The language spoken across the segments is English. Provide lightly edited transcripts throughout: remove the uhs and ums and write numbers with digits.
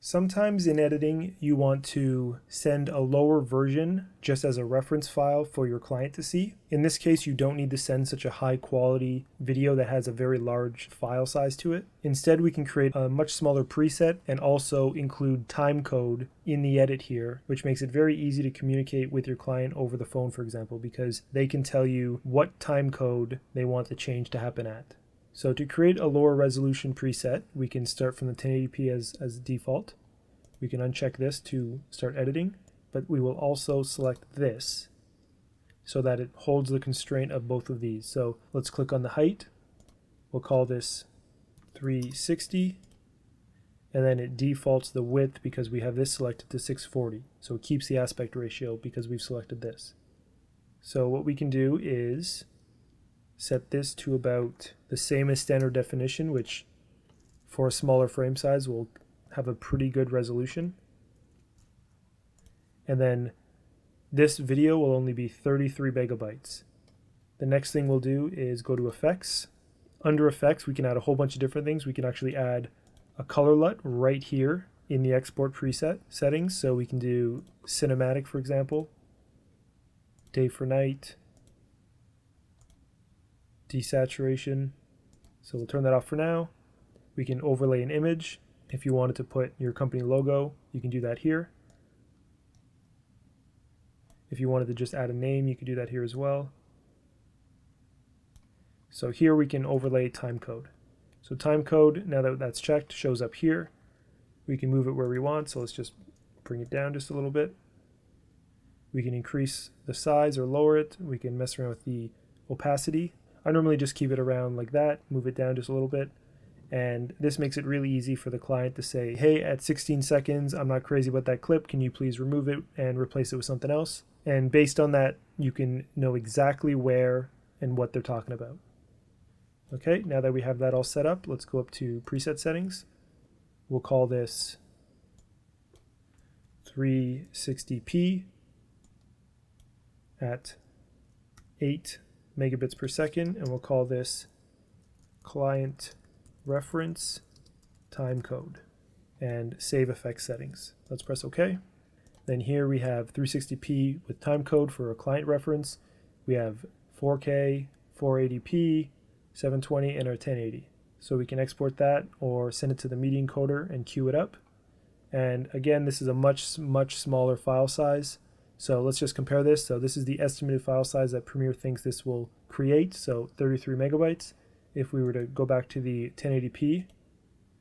Sometimes in editing, you want to send a lower version just as a reference file for your client to see. In this case, you don't need to send such a high quality video that has a very large file size to it. Instead, we can create a much smaller preset and also include time code in the edit here, which makes it very easy to communicate with your client over the phone, for example, because they can tell you what time code they want the change to happen at. So to create a lower resolution preset, we can start from the 1080p as default. We can uncheck this to start editing, but we will also select this so that it holds the constraint of both of these. So let's click on the height. We'll call this 360, and then it defaults the width because we have this selected to 640. So it keeps the aspect ratio because we've selected this. So what we can do is set this to about the same as standard definition, which for a smaller frame size will have a pretty good resolution. And then this video will only be 33 megabytes. The next thing we'll do is go to effects. Under effects, we can add a whole bunch of different things. We can actually add a color LUT right here in the export preset settings. So we can do cinematic, for example, day for night, desaturation. So we'll turn that off for now. We can overlay an image. If you wanted to put your company logo, you can do that here. If you wanted to just add a name, you could do that here as well. So here we can overlay time code. So time code, now that that's checked, shows up here. We can move it where we want, so let's just bring it down just a little bit. We can increase the size or lower it. We can mess around with the opacity. I normally just keep it around like that, move it down just a little bit. And this makes it really easy for the client to say, hey, at 16 seconds, I'm not crazy about that clip. Can you please remove it and replace it with something else? And based on that, you can know exactly where and what they're talking about. Okay, now that we have that all set up, let's go up to preset settings. We'll call this 360p at 8 megabits per second, and we'll call this client reference time code and save effects settings. Let's press OK. Then here we have 360p with time code for a client reference. We have 4K, 480p, 720, and our 1080. So we can export that or send it to the media encoder and queue it up. And again, this is a much smaller file size. So let's just compare this. So this is the estimated file size that Premiere thinks this will create, so 33 megabytes. If we were to go back to the 1080p,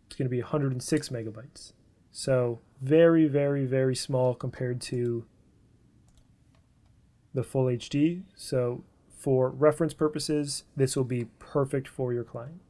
it's going to be 106 megabytes. So very small compared to the full HD. So for reference purposes, this will be perfect for your client.